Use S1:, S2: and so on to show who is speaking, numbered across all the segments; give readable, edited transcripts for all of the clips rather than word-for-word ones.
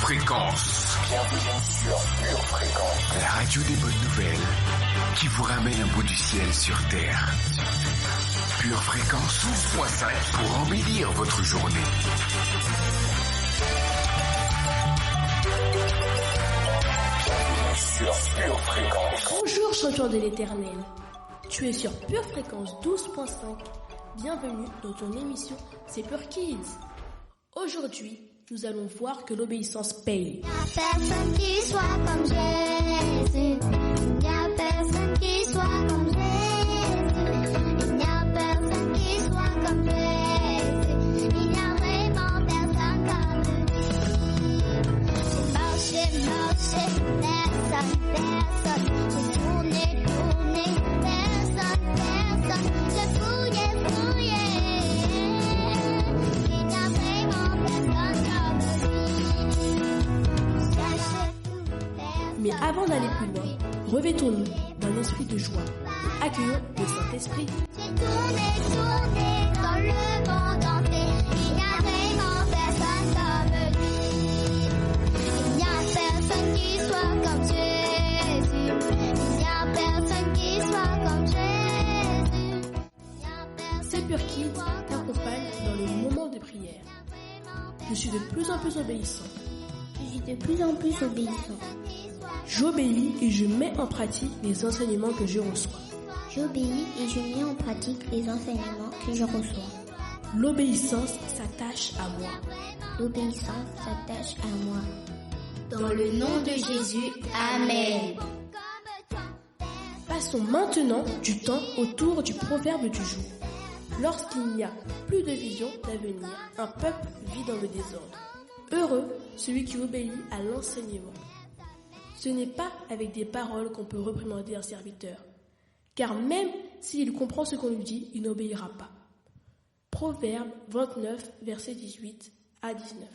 S1: Fréquence.
S2: Bienvenue sur Pure Fréquence.
S1: La radio des bonnes nouvelles qui vous ramène un bout du ciel sur Terre. Pure Fréquence 12.5 pour embellir votre journée.
S2: Bienvenue sur Pure Fréquence.
S3: Bonjour champion de l'éternel. Tu es sur Pure Fréquence 12.5. Bienvenue dans ton émission C'est Pure Kids. Aujourd'hui, nous allons voir que l'obéissance paye.
S4: Il n'y a personne qui soit comme Jésus. Il n'y a personne qui soit comme Jésus. Il n'y a personne qui soit comme Jésus. Il n'y a vraiment personne comme lui. J'ai marché, personne. J'ai tourné, personne. J'ai fouillé. Il n'y a vraiment personne comme lui.
S3: Mais avant d'aller plus loin, revêtons-nous d'un esprit de joie. Accueillons le Saint-Esprit.
S4: J'ai tourné dans le monde entier. Il n'y a vraiment personne comme lui. Il n'y a personne qui soit comme Jésus. Il n'y a personne qui soit comme Jésus.
S3: C'est Pure Kids t'accompagne dans le moment de prière. Je suis de plus en plus obéissant. J'obéis et je mets en pratique les enseignements que je reçois.
S5: J'obéis et je mets en pratique les enseignements que je reçois.
S3: L'obéissance s'attache à moi.
S5: L'obéissance s'attache à moi.
S4: Dans le nom de Jésus, Amen.
S3: Passons maintenant du temps autour du proverbe du jour. Lorsqu'il n'y a plus de vision d'avenir, un peuple vit dans le désordre. Heureux celui qui obéit à l'enseignement. Ce n'est pas avec des paroles qu'on peut réprimander un serviteur, car même s'il comprend ce qu'on lui dit, il n'obéira pas. Proverbe 29, versets 18 à 19.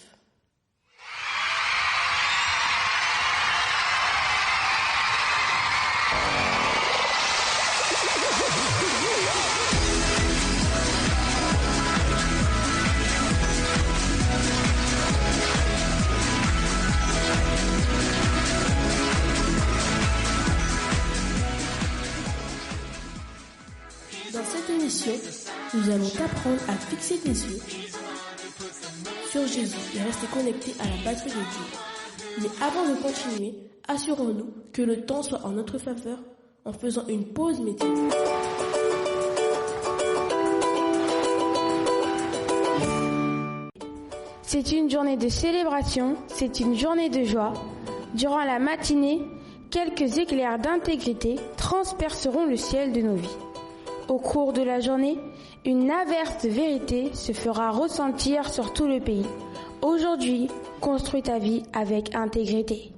S3: Dans cette émission, nous allons t'apprendre à fixer tes yeux sur Jésus et rester connecté à la batterie de Dieu. Mais avant de continuer, assurons-nous que le temps soit en notre faveur en faisant une pause météo.
S6: C'est une journée de célébration, c'est une journée de joie. Durant la matinée, quelques éclairs d'intégrité transperceront le ciel de nos vies. Au cours de la journée, une averse de vérité se fera ressentir sur tout le pays. Aujourd'hui, construis ta vie avec intégrité.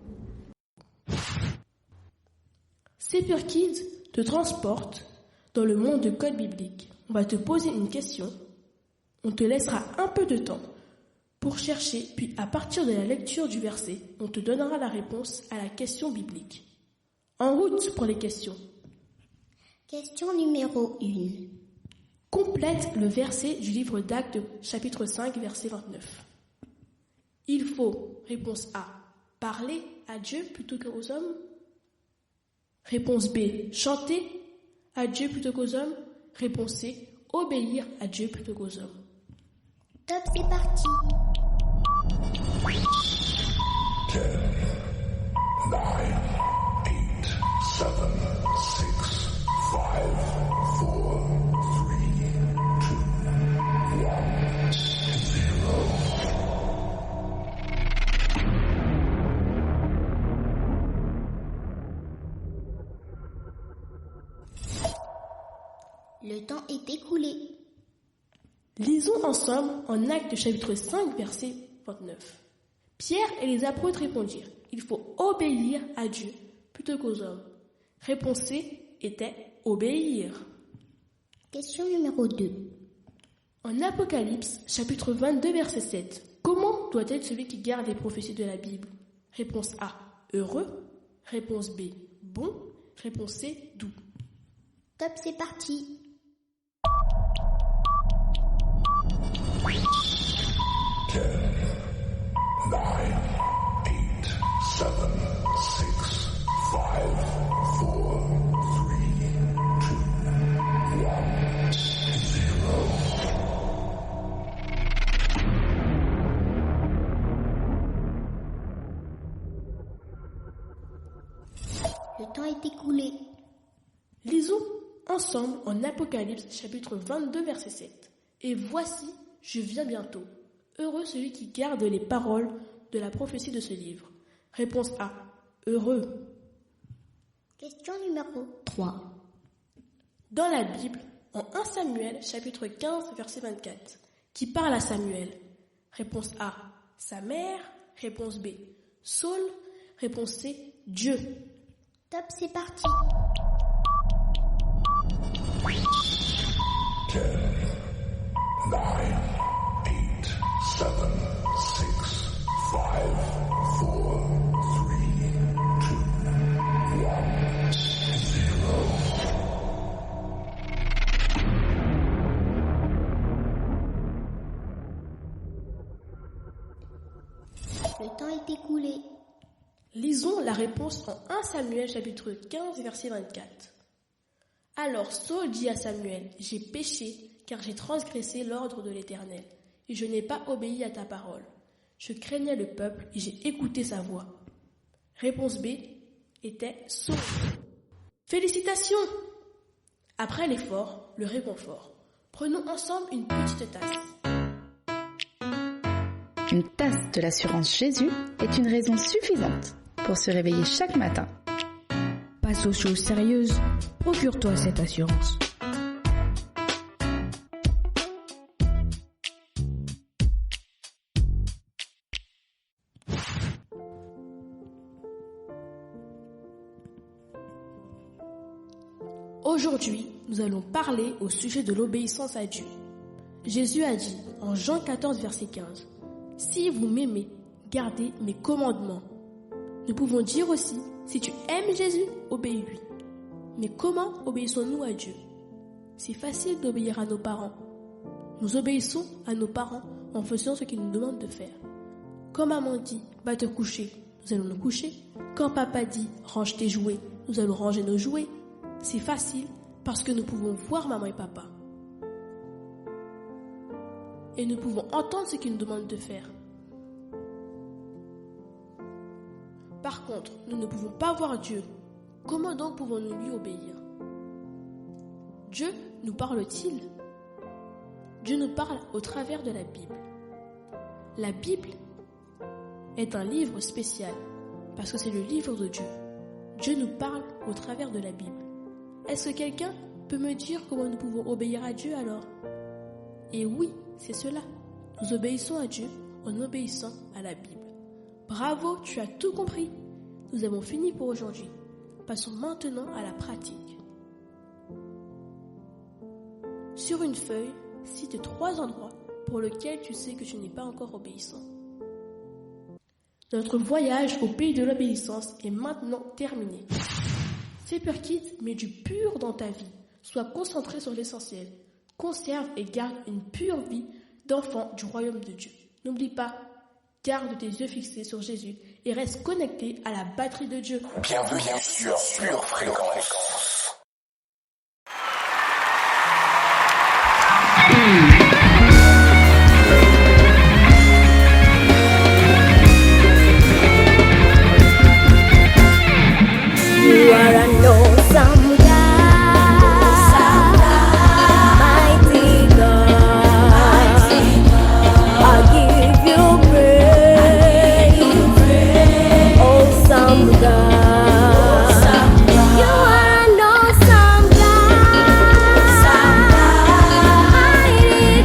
S3: C'est Pure Kids te transporte dans le monde de code biblique. On va te poser une question. On te laissera un peu de temps pour chercher, puis à partir de la lecture du verset, on te donnera la réponse à la question biblique. En route pour les questions.
S5: Question numéro 1.
S3: Complète le verset du livre d'Actes, chapitre 5, verset 29. Il faut, réponse A, parler à Dieu plutôt qu'aux hommes. Réponse B, chanter à Dieu plutôt qu'aux hommes. Réponse C, obéir à Dieu plutôt qu'aux hommes.
S5: Top, c'est parti.
S2: 10, 9, 8, 7, 6, 5, 4, 3, 2, 1, 0.
S5: Le temps est écoulé.
S3: Lisons ensemble en Actes chapitre 5, verset 29. Pierre et les apôtres répondirent, il faut obéir à Dieu plutôt qu'aux hommes. Réponse C était obéir.
S5: Question numéro 2.
S3: En Apocalypse chapitre 22, verset 7, comment doit être celui qui garde les prophéties de la Bible? Réponse A, heureux. Réponse B, bon. Réponse C, doux.
S5: Top, c'est parti.
S2: 10, 9, 8,
S5: Le temps est écoulé.
S3: Lisons ensemble en Apocalypse chapitre 22 verset 7. Et voici, je viens bientôt. Heureux celui qui garde les paroles de la prophétie de ce livre. Réponse A. Heureux.
S5: Question numéro
S3: 3. Dans la Bible, en 1 Samuel chapitre 15 verset 24, qui parle à Samuel? Réponse A. Sa mère. Réponse B. Saul. Réponse C. Dieu.
S5: Top, c'est parti.
S2: 10, 9, 8, 7, 6, 5, 4, 3, 2, 1, 0.
S5: Le temps est écoulé.
S3: Lisons la réponse en 1 Samuel chapitre 15 verset 24. Alors Saul dit à Samuel, j'ai péché car j'ai transgressé l'ordre de l'Éternel et je n'ai pas obéi à ta parole. Je craignais le peuple et j'ai écouté sa voix. Réponse B était Saul. Félicitations! Après l'effort, le réconfort. Prenons ensemble une petite tasse.
S7: Une tasse de l'assurance Jésus est une raison suffisante pour se réveiller chaque matin.
S8: Passe aux choses sérieuses, procure-toi cette assurance.
S3: Aujourd'hui, nous allons parler au sujet de l'obéissance à Dieu. Jésus a dit en Jean 14 verset 15, « Si vous m'aimez, gardez mes commandements. » Nous pouvons dire aussi, si tu aimes Jésus, obéis-lui. Mais comment obéissons-nous à Dieu? C'est facile d'obéir à nos parents. Nous obéissons à nos parents en faisant ce qu'ils nous demandent de faire. Quand maman dit, va te coucher, nous allons nous coucher. Quand papa dit, range tes jouets, nous allons ranger nos jouets. C'est facile parce que nous pouvons voir maman et papa. Et nous pouvons entendre ce qu'ils nous demandent de faire. Par contre, nous ne pouvons pas voir Dieu. Comment donc pouvons-nous lui obéir? Dieu nous parle-t-il? Dieu nous parle au travers de la Bible. La Bible est un livre spécial parce que c'est le livre de Dieu. Dieu nous parle au travers de la Bible. Est-ce que quelqu'un peut me dire comment nous pouvons obéir à Dieu alors? Et oui, c'est cela. Nous obéissons à Dieu en obéissant à la Bible. Bravo, tu as tout compris. Nous avons fini pour aujourd'hui. Passons maintenant à la pratique. Sur une feuille, cite 3 endroits pour lesquels tu sais que tu n'es pas encore obéissant. Notre voyage au pays de l'obéissance est maintenant terminé. Super Kids met du pur dans ta vie. Sois concentré sur l'essentiel. Conserve et garde une pure vie d'enfant du royaume de Dieu. N'oublie pas, garde tes yeux fixés sur Jésus et reste connecté à la batterie de Dieu.
S1: Bienvenue sur Pure Fréquence.
S4: You are an awesome God, mighty God. I give you praise, awesome God. You are an awesome God, mighty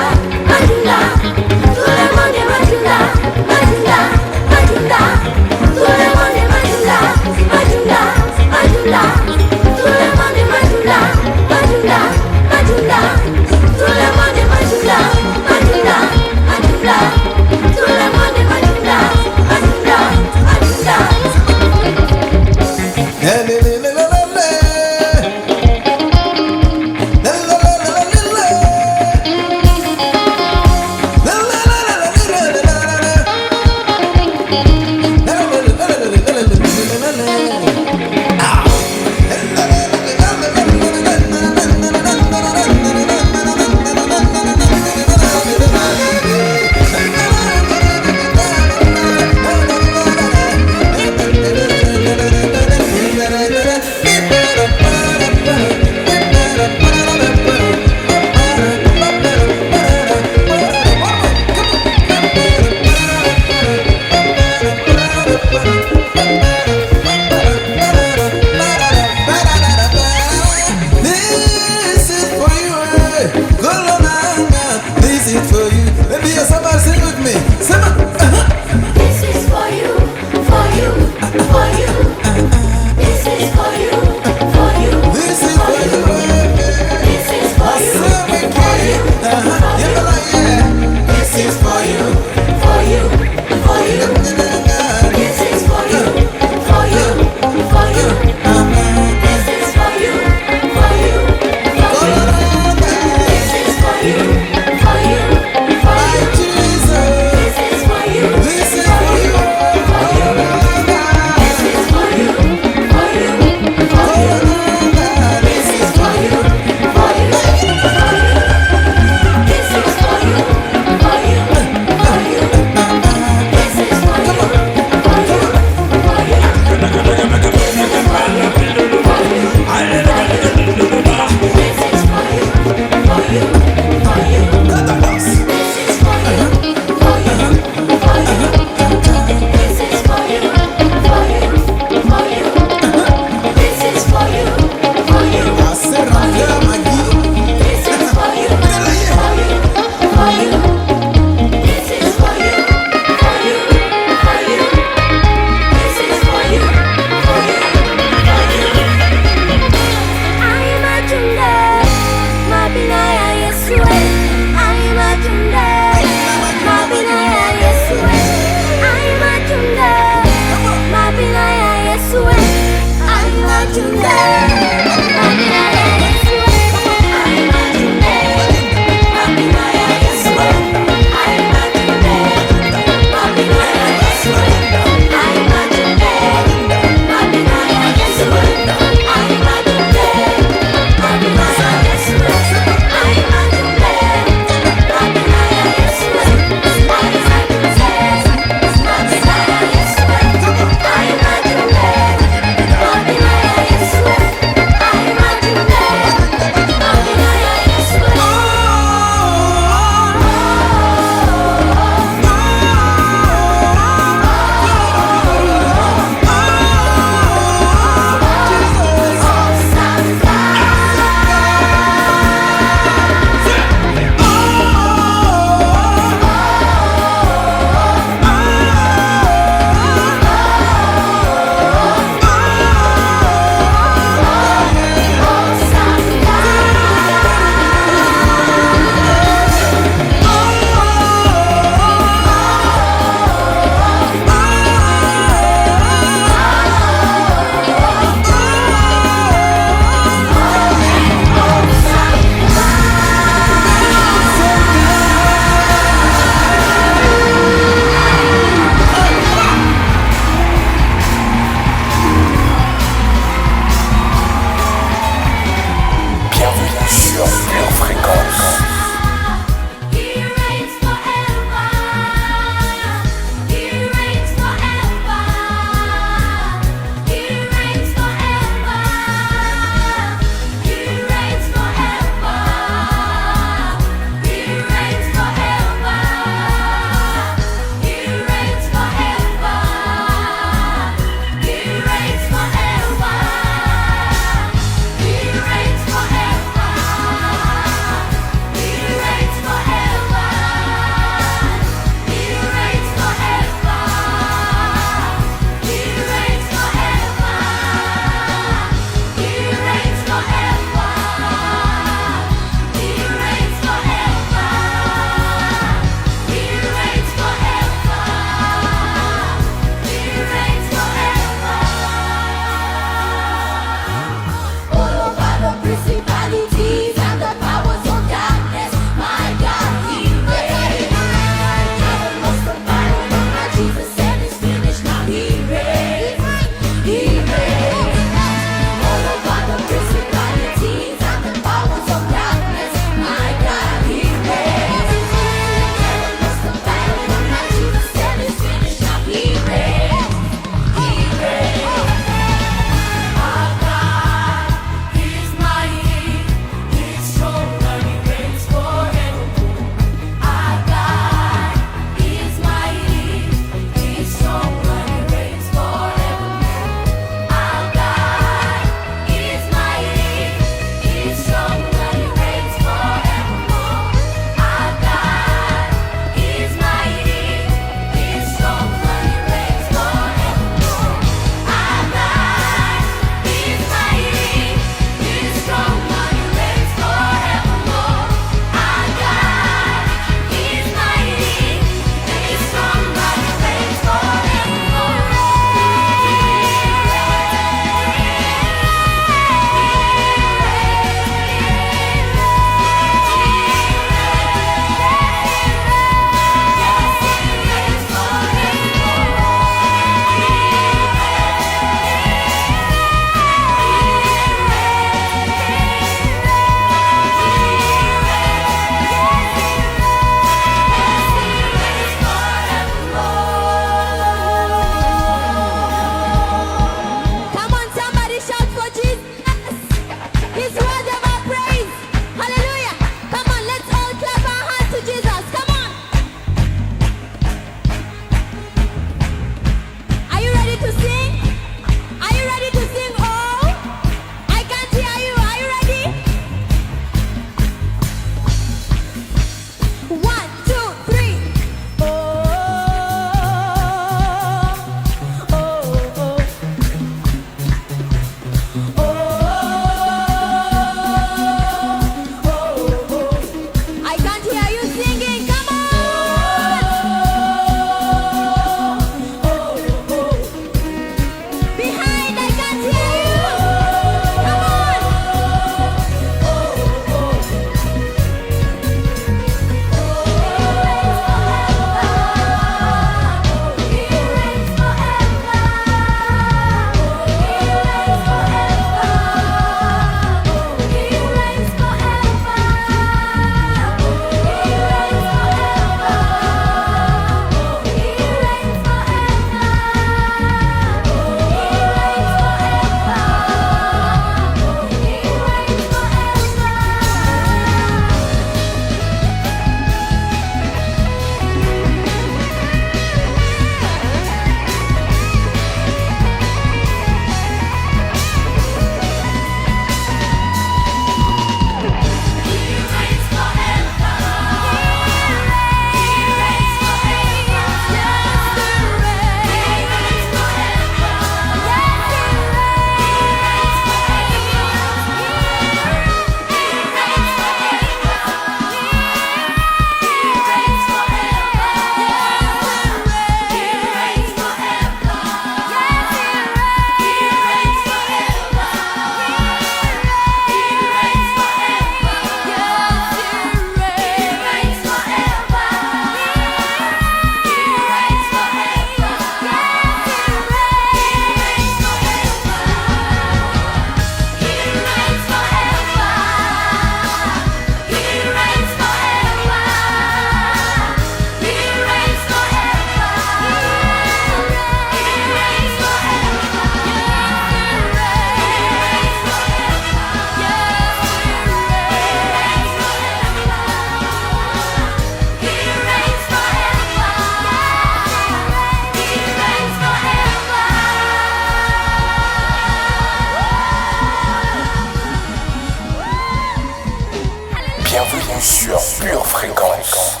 S1: sur Pure Fréquence.